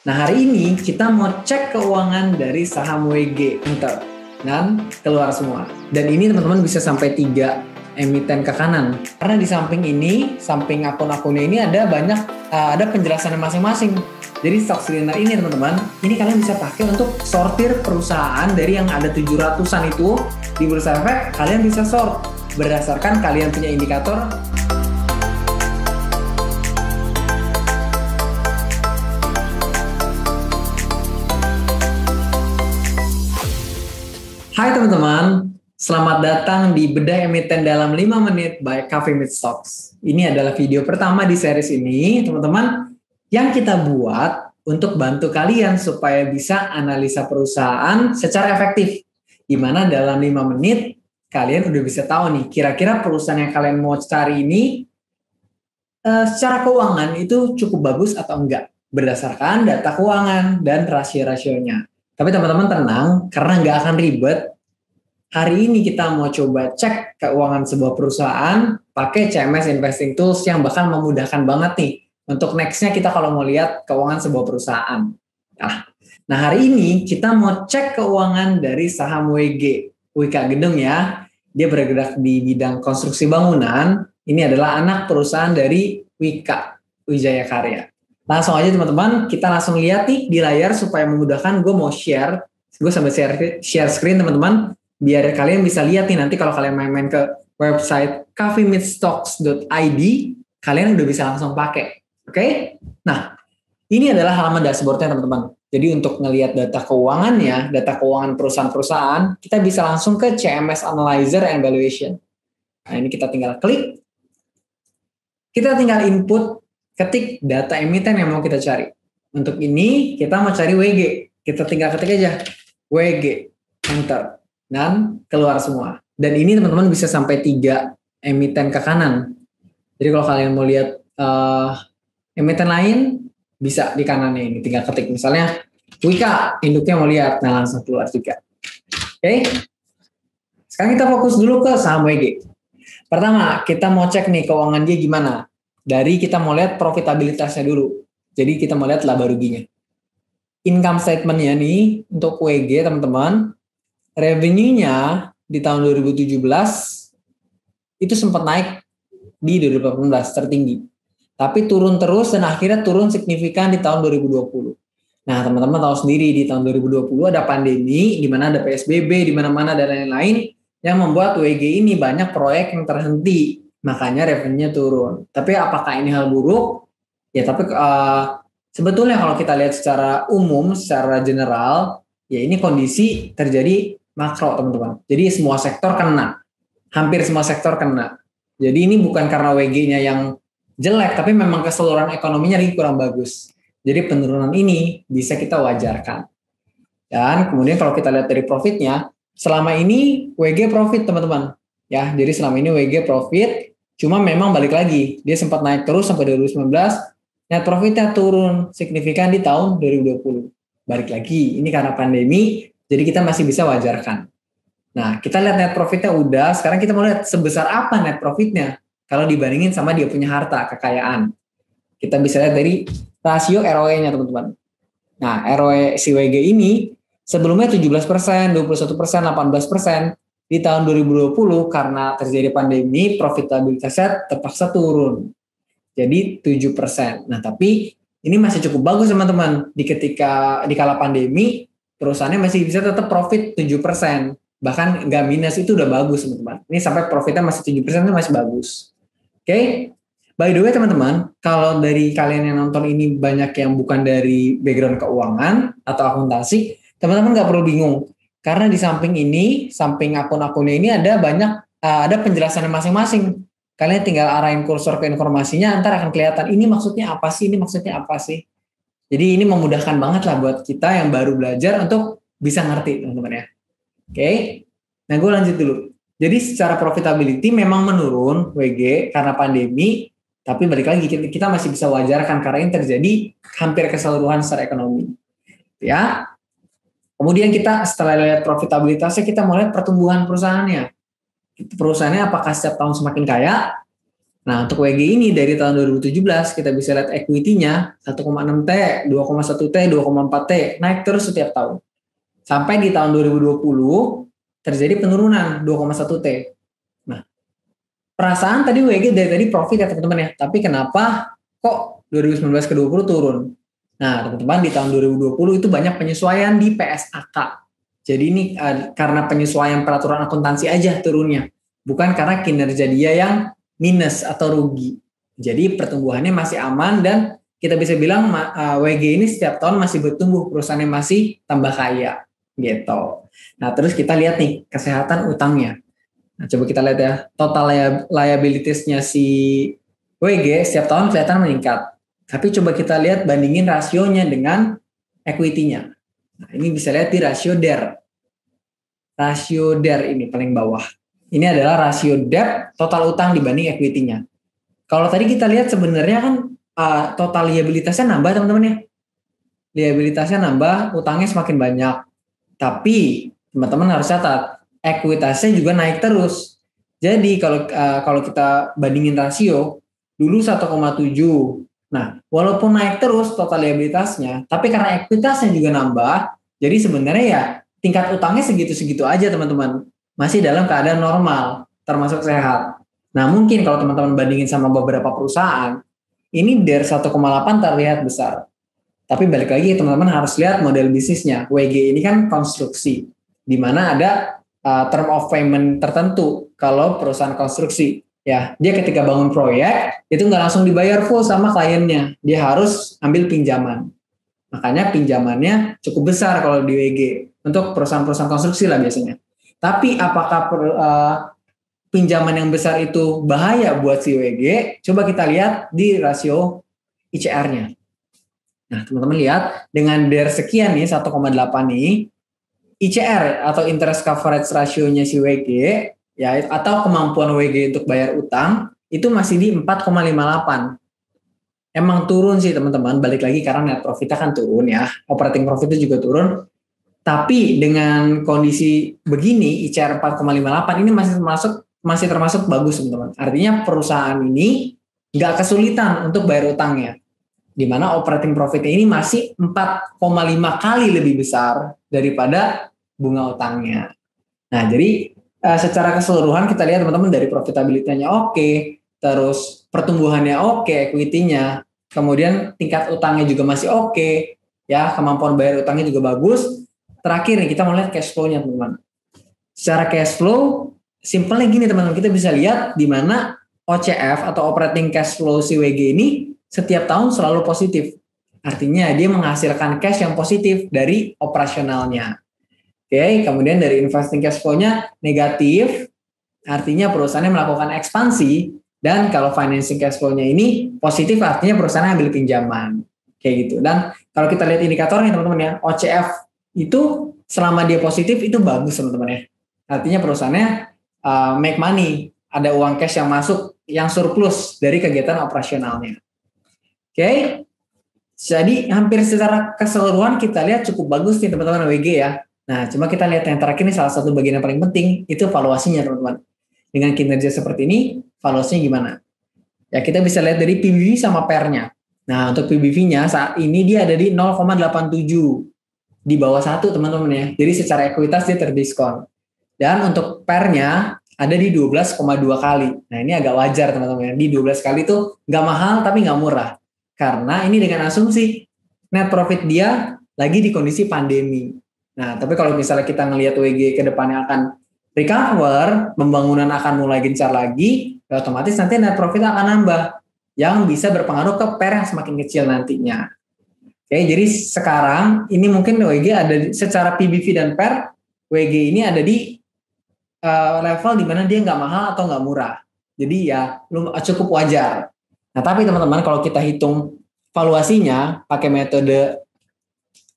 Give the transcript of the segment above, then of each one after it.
Nah, hari ini kita mau cek keuangan dari saham WG enter dan keluar semua. Dan ini teman-teman bisa sampai 3 emiten ke kanan. Karena di samping ini, samping akun-akunnya ini ada banyak ada penjelasannya masing-masing. Jadi stock screener ini teman-teman, ini kalian bisa pakai untuk sortir perusahaan dari yang ada 700-an itu di Bursa Efek, kalian bisa sort berdasarkan kalian punya indikator. Hai teman-teman, selamat datang di Bedah Emiten dalam 5 menit by Coffee Meets Stocks. Ini adalah video pertama di series ini, teman-teman, yang kita buat untuk bantu kalian supaya bisa analisa perusahaan secara efektif. Di mana dalam 5 menit, kalian udah bisa tahu nih, kira-kira perusahaan yang kalian mau cari ini secara keuangan itu cukup bagus atau enggak, berdasarkan data keuangan dan rasio-rasionya. Tapi teman-teman tenang, karena nggak akan ribet. Hari ini kita mau coba cek keuangan sebuah perusahaan pakai CMS Investing Tools yang bakal memudahkan banget nih untuk nextnya kita kalau mau lihat keuangan sebuah perusahaan. Nah hari ini kita mau cek keuangan dari saham WG, Wika Gedung ya. Dia bergerak di bidang konstruksi bangunan. Ini adalah anak perusahaan dari Wika, Wijaya Karya. Langsung aja teman-teman, kita langsung lihat nih di layar supaya memudahkan. Gue mau share, gue sambil share screen teman-teman, biar kalian bisa lihat nih nanti kalau kalian main-main ke website coffeemeetstocks.id, kalian udah bisa langsung pakai. Oke? Nah, ini adalah halaman dashboardnya teman-teman. Jadi untuk ngelihat data keuangannya, data keuangan perusahaan-perusahaan, kita bisa langsung ke CMS Analyzer and Valuation. Nah, ini kita tinggal klik. Kita tinggal input, ketik data emiten yang mau kita cari. Untuk ini, kita mau cari WG. Kita tinggal ketik aja, WG, enter. Dan keluar semua. Dan ini teman-teman bisa sampai 3 emiten ke kanan. Jadi kalau kalian mau lihat emiten lain, bisa di kanannya ini. Tinggal ketik misalnya, Wika, induknya mau lihat. Nah langsung keluar juga. Oke. Sekarang kita fokus dulu ke saham WG. Pertama, kita mau cek nih keuangan dia gimana. Dari kita mau lihat profitabilitasnya dulu. Jadi kita mau lihat laba ruginya. Income statement-nya nih, untuk WG teman-teman, revenue-nya di tahun 2017 itu sempat naik di 2018 tertinggi. Tapi turun terus dan akhirnya turun signifikan di tahun 2020. Nah, teman-teman tahu sendiri di tahun 2020 ada pandemi, di mana ada PSBB, di mana-mana dan lain-lain yang membuat WG ini banyak proyek yang terhenti. Makanya revenue-nya turun. Tapi apakah ini hal buruk? Ya, tapi sebetulnya kalau kita lihat secara umum, secara general, ya ini kondisi terjadi makro teman-teman. Jadi semua sektor kena. Hampir semua sektor kena. Jadi ini bukan karena WG-nya yang jelek, tapi memang keseluruhan ekonominya lagi kurang bagus. Jadi penurunan ini bisa kita wajarkan. Dan kemudian kalau kita lihat dari profitnya, selama ini WG profit teman-teman. Ya, jadi selama ini WG profit, cuma memang balik lagi. Dia sempat naik terus sampai 2019, net profitnya turun signifikan di tahun 2020. Balik lagi, ini karena pandemi, jadi kita masih bisa wajarkan. Nah, kita lihat net profitnya udah, sekarang kita mau lihat sebesar apa net profitnya kalau dibandingin sama dia punya harta, kekayaan. Kita bisa lihat dari rasio ROE-nya teman-teman. Nah, ROE si WG ini sebelumnya 17%, 21%, 18%. Di tahun 2020 karena terjadi pandemi, profitabilitasnya terpaksa turun. Jadi 7%. Nah, tapi ini masih cukup bagus teman-teman. Di kala pandemi, perusahaannya masih bisa tetap profit 7%. Bahkan nggak minus, itu udah bagus teman-teman. Ini sampai profitnya masih 7% itu masih bagus. Oke. By the way teman-teman, kalau dari kalian yang nonton ini banyak yang bukan dari background keuangan atau akuntansi, teman-teman nggak perlu bingung. Karena di samping ini, samping akun-akunnya ini ada banyak, ada penjelasannya masing-masing. Kalian tinggal arahin kursor ke informasinya, ntar akan kelihatan ini maksudnya apa sih, ini maksudnya apa sih. Jadi ini memudahkan banget lah buat kita yang baru belajar untuk bisa ngerti teman-teman ya. Oke, nah gue lanjut dulu. Jadi secara profitability memang menurun WG karena pandemi, tapi balik lagi kita masih bisa wajarkan karena ini terjadi hampir keseluruhan secara ekonomi. Ya. Kemudian kita setelah lihat profitabilitasnya, kita mau lihat pertumbuhan perusahaannya. Perusahaannya apakah setiap tahun semakin kaya? Nah, untuk WG ini dari tahun 2017 kita bisa lihat equity-nya 1,6T, 2,1T, 2,4T, naik terus setiap tahun. Sampai di tahun 2020 terjadi penurunan 2,1T. Nah, perasaan tadi WG dari tadi profit ya teman-teman ya, tapi kenapa kok 2019 ke 20 turun? Nah, teman-teman di tahun 2020 itu banyak penyesuaian di PSAK. Jadi ini karena penyesuaian peraturan akuntansi aja turunnya, bukan karena kinerja dia yang minus atau rugi. Jadi pertumbuhannya masih aman dan kita bisa bilang WG ini setiap tahun masih bertumbuh, perusahaannya masih tambah kaya gitu. Nah, terus kita lihat nih kesehatan utangnya. Nah, coba kita lihat ya, total liabilities-nya si WG setiap tahun kelihatan meningkat. Tapi coba kita lihat bandingin rasionya dengan equity-nya. Nah, ini bisa lihat di rasio DER. Rasio DER ini paling bawah. Ini adalah rasio debt total utang dibanding equity-nya. Kalau tadi kita lihat sebenarnya kan total liabilitasnya nambah teman-teman ya. Liabilitasnya nambah, utangnya semakin banyak. Tapi teman-teman harus catat, ekuitasnya juga naik terus. Jadi kalau kita bandingin rasio, dulu 1,7. Nah, walaupun naik terus total liabilitasnya, tapi karena ekuitasnya juga nambah, jadi sebenarnya ya tingkat utangnya segitu-segitu aja teman-teman. Masih dalam keadaan normal, termasuk sehat. Nah, mungkin kalau teman-teman bandingin sama beberapa perusahaan, ini dari 1,8 terlihat besar. Tapi balik lagi teman-teman harus lihat model bisnisnya. WG ini kan konstruksi, di mana ada term of payment tertentu kalau perusahaan konstruksi. Ya, dia ketika bangun proyek itu nggak langsung dibayar full sama kliennya, dia harus ambil pinjaman. Makanya pinjamannya cukup besar kalau di WG untuk perusahaan-perusahaan konstruksi lah biasanya. Tapi apakah pinjaman yang besar itu bahaya buat si WG? Coba kita lihat di rasio ICR-nya. Nah, teman-teman lihat dengan DER sekian nih 1,8 nih, ICR atau interest coverage ratio-nya si WG ya atau kemampuan WG untuk bayar utang itu masih di 4,58. Emang turun sih teman-teman, balik lagi karena net profit-nya kan turun ya, operating profit-nya juga turun. Tapi dengan kondisi begini ICR 4,58 ini masih termasuk bagus teman-teman. Artinya perusahaan ini nggak kesulitan untuk bayar utangnya. Di mana operating profit-nya ini masih 4,5 kali lebih besar daripada bunga utangnya. Nah, jadi secara keseluruhan kita lihat teman-teman dari profitabilitasnya oke, terus pertumbuhannya oke, equity-nya, kemudian tingkat utangnya juga masih oke, ya kemampuan bayar utangnya juga bagus. Terakhir nih kita mau lihat cash flow-nya teman-teman. Secara cash flow, simpelnya gini teman-teman, kita bisa lihat di mana OCF atau operating cash flow si WG ini setiap tahun selalu positif. Artinya dia menghasilkan cash yang positif dari operasionalnya. Oke, kemudian dari investing cash flow-nya negatif, artinya perusahaannya melakukan ekspansi, dan kalau financing cash flow-nya ini positif, artinya perusahaannya ambil pinjaman. Kayak gitu. Dan kalau kita lihat indikatornya teman-teman ya, OCF itu selama dia positif itu bagus teman-teman ya. Artinya perusahaannya make money, ada uang cash yang masuk, yang surplus dari kegiatan operasionalnya. Oke, jadi hampir secara keseluruhan kita lihat cukup bagus nih teman-teman WG ya. Nah, cuma kita lihat yang terakhir ini salah satu bagian yang paling penting, itu valuasinya teman-teman. Dengan kinerja seperti ini, valuasinya gimana? Ya kita bisa lihat dari PBV sama PER-nya. Nah, untuk PBV-nya saat ini dia ada di 0,87. Di bawah 1 teman-teman ya. Jadi secara ekuitas dia terdiskon. Dan untuk PER-nya ada di 12,2 kali. Nah, ini agak wajar teman-teman ya. Di 12 kali itu nggak mahal tapi nggak murah. Karena ini dengan asumsi net profit dia lagi di kondisi pandemi. Nah, tapi kalau misalnya kita ngelihat WG ke depannya akan recover, pembangunan akan mulai gencar lagi, ya otomatis nanti net profit akan nambah, yang bisa berpengaruh ke PER yang semakin kecil nantinya. Oke, jadi sekarang ini mungkin WG ada secara PBV dan PER, WG ini ada di level di mana dia nggak mahal atau nggak murah. Jadi ya cukup wajar. Nah, tapi teman-teman kalau kita hitung valuasinya pakai metode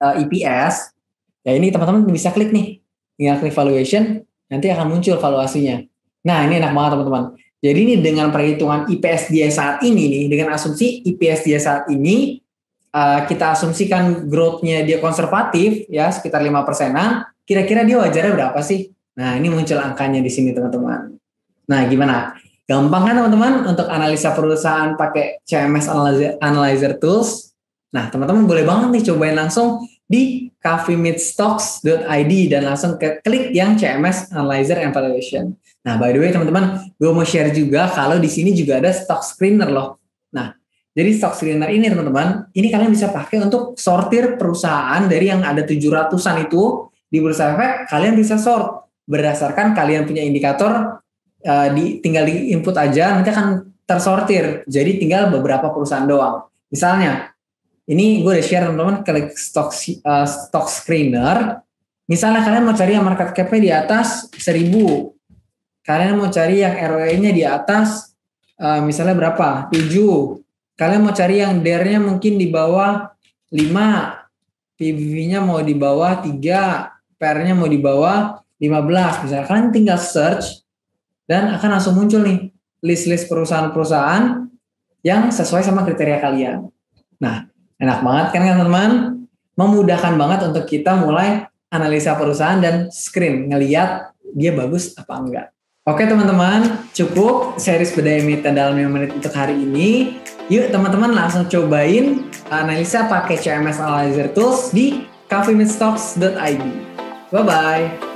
EPS, ya ini teman-teman bisa klik nih, tinggal klik valuation, nanti akan muncul valuasinya. Nah, ini enak banget teman-teman. Jadi ini dengan perhitungan IPS dia saat ini nih, dengan asumsi IPS dia saat ini, kita asumsikan growth-nya dia konservatif, ya sekitar 5%-an, kira-kira dia wajarnya berapa sih? Nah, ini muncul angkanya di sini teman-teman. Nah, gimana? Gampang kan teman-teman untuk analisa perusahaan pakai CMS Analyzer Tools? Nah, teman-teman boleh banget nih cobain langsung di coffeemeetstocks.id dan langsung klik yang CMS Analyzer Evaluation. Nah, by the way teman-teman, gue mau share juga kalau di sini juga ada stock screener loh. Nah, jadi stock screener ini teman-teman, ini kalian bisa pakai untuk sortir perusahaan dari yang ada 700-an itu di Bursa Efek, kalian bisa sort berdasarkan kalian punya indikator, tinggal di input aja, nanti akan tersortir. Jadi tinggal beberapa perusahaan doang. Misalnya, ini gue udah share teman-teman, klik stock screener. Misalnya kalian mau cari yang market cap-nya di atas 1000. Kalian mau cari yang ROE-nya di atas misalnya berapa? 7. Kalian mau cari yang DER-nya mungkin di bawah 5. PBV-nya mau di bawah 3. PR-nya mau di bawah 15. Misalnya kalian tinggal search dan akan langsung muncul nih list-list perusahaan-perusahaan yang sesuai sama kriteria kalian. Nah, enak banget kan teman-teman? Memudahkan banget untuk kita mulai analisa perusahaan dan screen, ngeliat dia bagus apa enggak. Oke teman-teman, cukup series Bedah Emiten dalam 5 menit untuk hari ini. Yuk teman-teman langsung cobain analisa pakai CMS Analyzer Tools di coffeemeetstocks.id. Bye-bye.